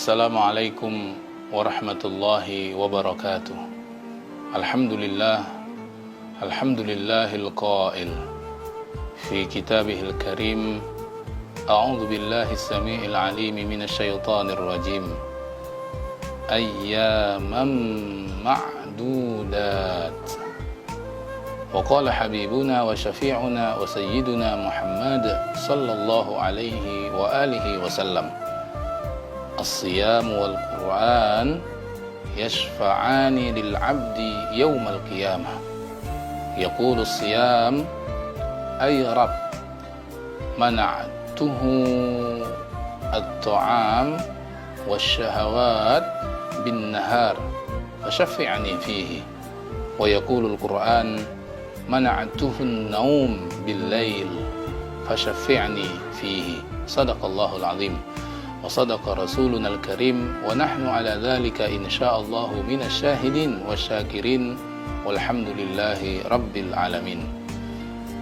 Assalamualaikum warahmatullahi wabarakatuh. Alhamdulillah, alhamdulillahil qail fi kitabihil karim. A'udzu billahi samii'il 'aliim minasy syaithaanir rajiim. Ayyaman ma'dudat. Wa qala habibuna wa syafi'una wa sayyiduna Muhammad sallallahu alaihi wa alihi wasallam. As-siyam wal Qur'an yashfa'ani lil 'abdi yawmal qiyamah. Yaqulu as-siyam ay Rabb, mana'tuhu at-ta'am wasyahawat bin nahar fashaffi'ni fihi. Wa yaqulu al-Qur'an mana'tuhu an-naum bil lail fashaffi'ni fihi. Sadaqallahul 'azim. Wa sadaqa rasulunal karim wa nahnu ala dhalika insyaallahu minasyahidin wasyakirin walhamdulillahi rabbil alamin.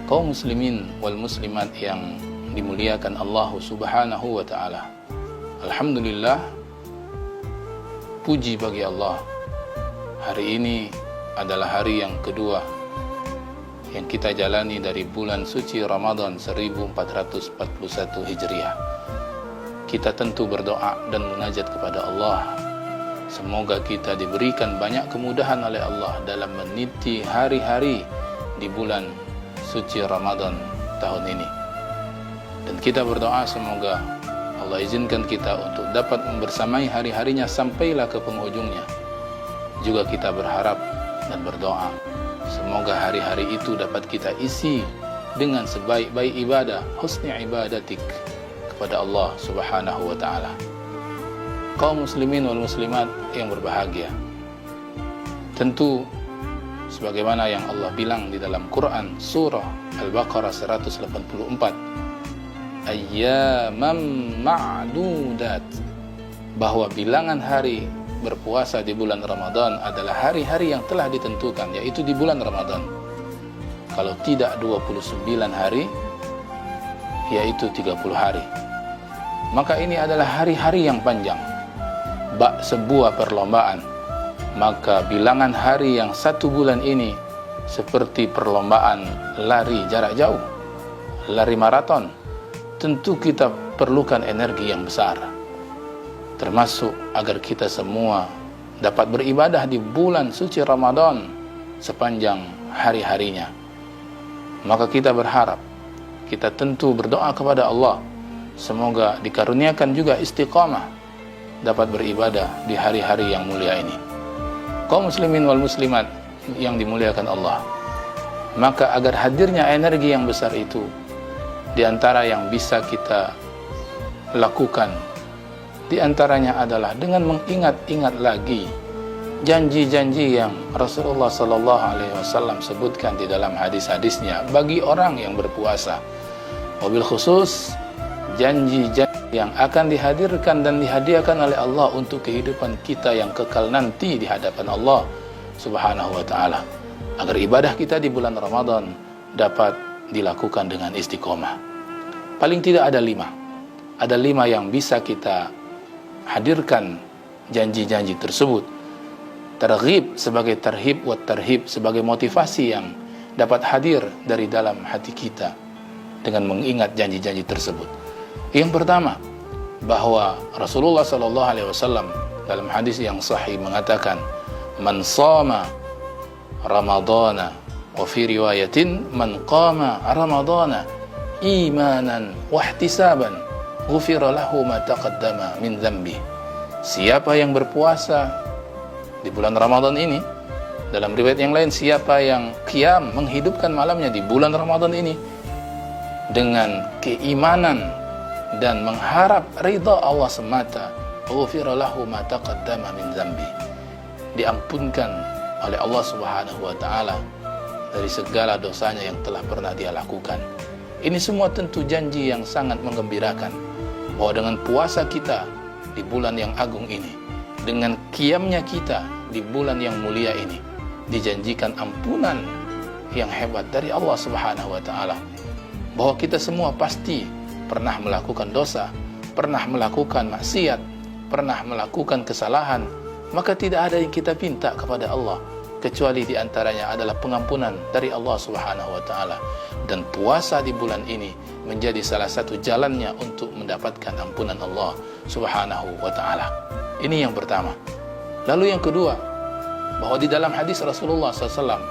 Kaum muslimin wal muslimat yang dimuliakan Allah Subhanahu wa taala. Alhamdulillah, puji bagi Allah. Hari ini adalah hari yang kedua yang kita jalani dari bulan suci Ramadan 1441 Hijriah. Kita tentu berdoa dan munajat kepada Allah. Semoga kita diberikan banyak kemudahan oleh Allah dalam meniti hari-hari di bulan suci Ramadan tahun ini. Dan kita berdoa semoga Allah izinkan kita untuk dapat membersamai hari-harinya sampailah ke penghujungnya. Juga kita berharap dan berdoa semoga hari-hari itu dapat kita isi dengan sebaik-baik ibadah, husni ibadatik kepada Allah Subhanahu wa taala. Kaum muslimin wal muslimat yang berbahagia, tentu sebagaimana yang Allah bilang di dalam Quran surah Al-Baqarah 184, ayyaman ma'dudat, bahwa bilangan hari berpuasa di bulan Ramadan adalah hari-hari yang telah ditentukan, yaitu di bulan Ramadan. Kalau tidak 29 hari, yaitu 30 hari. Maka ini adalah hari-hari yang panjang, bak sebuah perlombaan. Maka bilangan hari yang satu bulan ini seperti perlombaan lari jarak jauh, lari maraton. Tentu kita perlukan energi yang besar, termasuk agar kita semua dapat beribadah di bulan suci Ramadan sepanjang hari-harinya. Maka kita berharap, kita tentu berdoa kepada Allah, semoga dikaruniakan juga istiqamah dapat beribadah di hari-hari yang mulia ini. Kaum muslimin wal muslimat yang dimuliakan Allah, maka agar hadirnya energi yang besar itu, di antara yang bisa kita lakukan, di antaranya adalah dengan mengingat-ingat lagi janji-janji yang Rasulullah sallallahu alaihi wasallam sebutkan di dalam hadis-hadisnya bagi orang yang berpuasa. Wabil khusus janji-janji yang akan dihadirkan dan dihadiahkan oleh Allah untuk kehidupan kita yang kekal nanti di hadapan Allah Subhanahu wa taala, agar ibadah kita di bulan Ramadan dapat dilakukan dengan istiqomah. Paling tidak ada 5 yang bisa kita hadirkan janji-janji tersebut. Targhib sebagai tarhib wa tarhib, sebagai motivasi yang dapat hadir dari dalam hati kita dengan mengingat janji-janji tersebut. Yang pertama, bahwa Rasulullah sallallahu alaihi wasallam dalam hadis yang sahih mengatakan, man shama ramadhana, wa fi riwayatin man qama ramadhana imanan wa ihtisaban ghufira lahu ma taqaddama min dhanbi. Siapa yang berpuasa di bulan Ramadan ini, dalam riwayat yang lain, siapa yang qiyam, menghidupkan malamnya di bulan Ramadan ini dengan keimanan dan mengharap ridha Allah semata, ghufira lahu ma taqaddama min dhanbi, diampunkan oleh Allah Subhanahu wa taala dari segala dosanya yang telah pernah dia lakukan. Ini semua tentu janji yang sangat menggembirakan, bahwa dengan puasa kita di bulan yang agung ini, dengan qiyamnya kita di bulan yang mulia ini, dijanjikan ampunan yang hebat dari Allah Subhanahu wa taala. Bahwa kita semua pasti pernah melakukan dosa, pernah melakukan maksiat, pernah melakukan kesalahan, maka tidak ada yang kita minta kepada Allah kecuali diantaranya adalah pengampunan dari Allah Subhanahu wa Ta'ala. Dan puasa di bulan ini menjadi salah satu jalannya untuk mendapatkan ampunan Allah Subhanahu wa Ta'ala. Ini yang pertama. Lalu yang kedua, bahwa di dalam hadis Rasulullah SAW,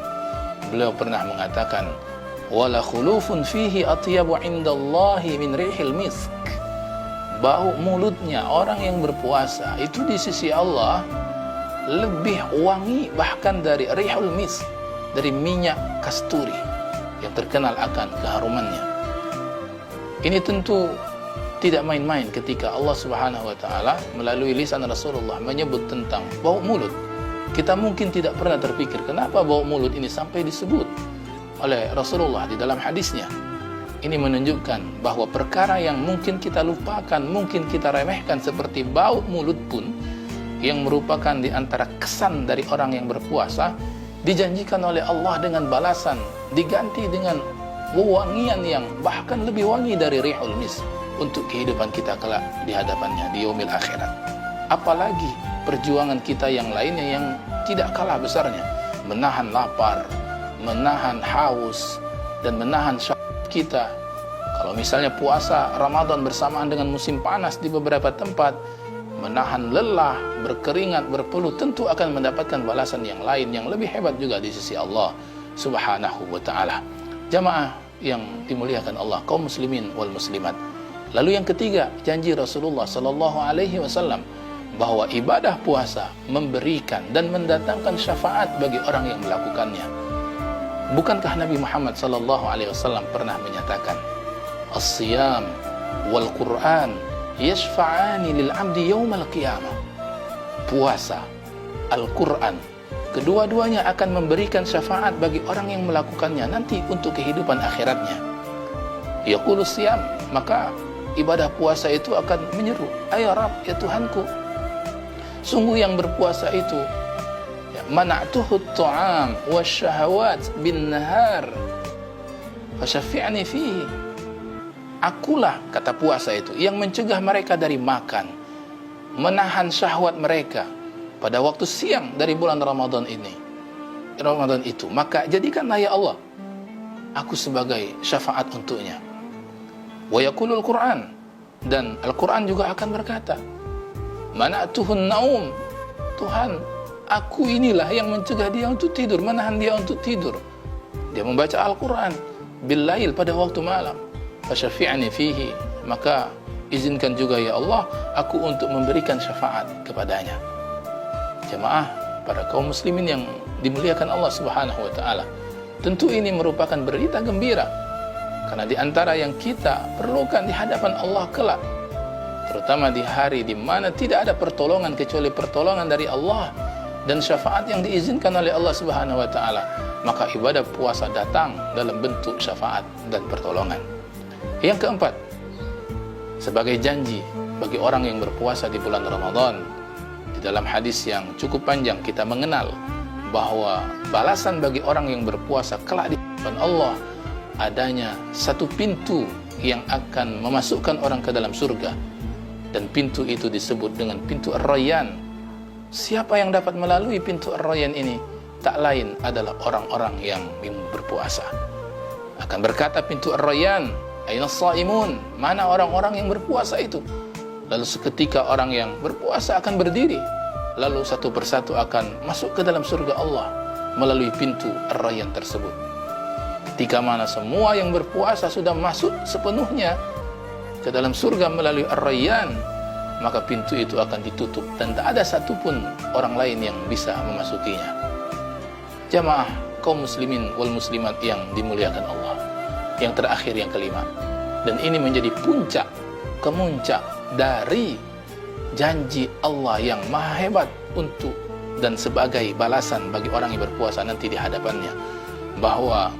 beliau pernah mengatakan, wala khulufun fihi atyabu indallahi min rihil misk. Bau mulutnya orang yang berpuasa itu di sisi Allah lebih wangi bahkan dari rihul misk, dari minyak kasturi yang terkenal akan keharumannya. Ini tentu tidak main-main ketika Allah Subhanahu wa Ta'ala melalui lisan Rasulullah menyebut tentang bau mulut. Kita mungkin tidak pernah terpikir kenapa bau mulut ini sampai disebut oleh Rasulullah di dalam hadisnya. Ini menunjukkan bahwa perkara yang mungkin kita lupakan, mungkin kita remehkan seperti bau mulut pun, yang merupakan di antara kesan dari orang yang berpuasa, dijanjikan oleh Allah dengan balasan, diganti dengan wewangian yang bahkan lebih wangi dari rihul misk untuk kehidupan kita kelak di hadapannya di yaumil akhirat. Apalagi perjuangan kita yang lainnya yang tidak kalah besarnya, menahan lapar, menahan haus, dan menahan syahwat kita. Kalau misalnya puasa Ramadan bersamaan dengan musim panas di beberapa tempat, menahan lelah, berkeringat, berpeluh, tentu akan mendapatkan balasan yang lain yang lebih hebat juga di sisi Allah Subhanahu wa Ta'ala. Jamaah yang dimuliakan Allah, kaum muslimin wal muslimat. Lalu yang ketiga, janji Rasulullah sallallahu alaihi wasallam bahwa ibadah puasa memberikan dan mendatangkan syafaat bagi orang yang melakukannya. Bukankah Nabi Muhammad sallallahu alaihi wasallam pernah menyatakan, as-siyam wal Qur'an yashfa'ani lil 'abdi yaumal qiyamah. Puasa, Al-Qur'an, kedua-duanya akan memberikan syafaat bagi orang yang melakukannya nanti untuk kehidupan akhiratnya. Yaqulu siyam, maka ibadah puasa itu akan menyeru, "Ya Rabb, ya Tuhanku, sungguh yang berpuasa itu mana'tuhu at-ta'am wasyahawat bin nahar fasyafi'ni fihi." Akulah, kata puasa itu, yang mencegah mereka dari makan, menahan syahwat mereka pada waktu siang dari bulan Ramadan itu. Maka jadikanlah ya Allah aku sebagai syafaat untuknya. Wa yaqulul Qur'an, dan Al-Qur'an juga akan berkata, mana'tuhun naum, Tuhan, aku inilah yang mencegah dia untuk tidur, menahan dia untuk tidur. Dia membaca Al-Qur'an bil-lail, pada waktu malam. Fasyafi'ni fihi, maka izinkan juga ya Allah aku untuk memberikan syafaat kepadanya. Jemaah, para kaum muslimin yang dimuliakan Allah Subhanahu wa Ta'ala, tentu ini merupakan berita gembira, karena di antara yang kita perlukan di hadapan Allah kelak, terutama di hari di mana tidak ada pertolongan kecuali pertolongan dari Allah dan syafaat yang diizinkan oleh Allah Subhanahu wa Ta'ala, maka ibadah puasa datang dalam bentuk syafaat dan pertolongan. Yang keempat, sebagai janji bagi orang yang berpuasa di bulan Ramadan, di dalam hadis yang cukup panjang kita mengenal bahwa balasan bagi orang yang berpuasa kelak di hadapan Allah adanya satu pintu yang akan memasukkan orang ke dalam surga, dan pintu itu disebut dengan pintu Ar-Rayyan. Siapa yang dapat melalui pintu Ar-Rayyan ini? Tak lain adalah orang-orang yang berpuasa. Akan berkata pintu Ar-Rayyan, aina shaimun, mana orang-orang yang berpuasa itu? Lalu seketika orang yang berpuasa akan berdiri, lalu satu persatu akan masuk ke dalam surga Allah melalui pintu Ar-Rayyan tersebut. Ketika mana semua yang berpuasa sudah masuk sepenuhnya ke dalam surga melalui Ar-Rayyan, maka pintu itu akan ditutup dan tak ada satupun orang lain yang bisa memasukinya. Jamaah kaum muslimin wal muslimat yang dimuliakan Allah. Yang terakhir, yang kelima, dan ini menjadi kemuncak dari janji Allah yang maha hebat untuk dan sebagai balasan bagi orang yang berpuasa nanti di hadapannya, bahwa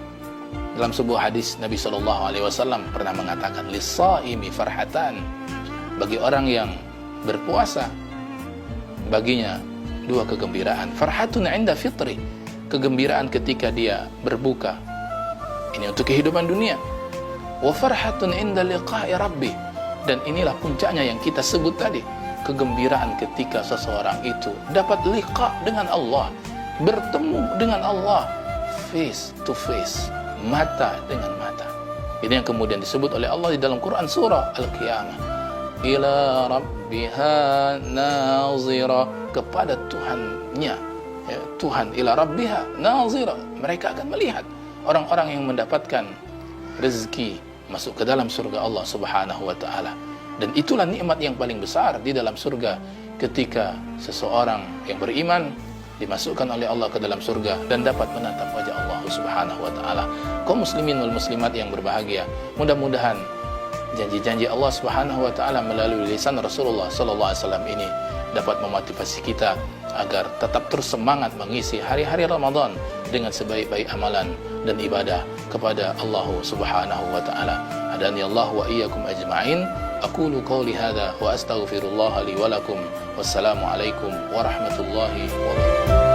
dalam sebuah hadis Nabi SAW pernah mengatakan, lis-shaimi farhatan, bagi orang yang berpuasa baginya dua kegembiraan. Farhatun 'inda fitri, kegembiraan ketika dia berbuka, ini untuk kehidupan dunia. Wa farhatun 'inda liqa'i rabbih, dan inilah puncaknya yang kita sebut tadi, kegembiraan ketika seseorang itu dapat liqa dengan Allah, bertemu dengan Allah face to face, mata dengan mata. Ini yang kemudian disebut oleh Allah di dalam Quran surah Al-Qiyamah, ila rabbiha nazira, kepada Tuhannya, ya, Tuhan ila rabbiha nazira, mereka akan melihat orang-orang yang mendapatkan rezeki masuk ke dalam surga Allah Subhanahu wa taala. Dan itulah nikmat yang paling besar di dalam surga, ketika seseorang yang beriman dimasukkan oleh Allah ke dalam surga dan dapat menatap wajah Allah Subhanahu wa taala. Kaum muslimin wal muslimat yang berbahagia, mudah-mudahan janji-janji Allah Subhanahu wa taala melalui lisan Rasulullah sallallahu alaihi wasallam ini dapat memotivasi kita agar tetap terus semangat mengisi hari-hari Ramadan dengan sebaik-baik amalan dan ibadah kepada Allah Subhanahu wa taala. Hadani Allah wa iyyakum ajma'in. Aqulu qawli hadza wa astaghfirullah li wa lakum. Wassalamu alaikum warahmatullahi wabarakatuh.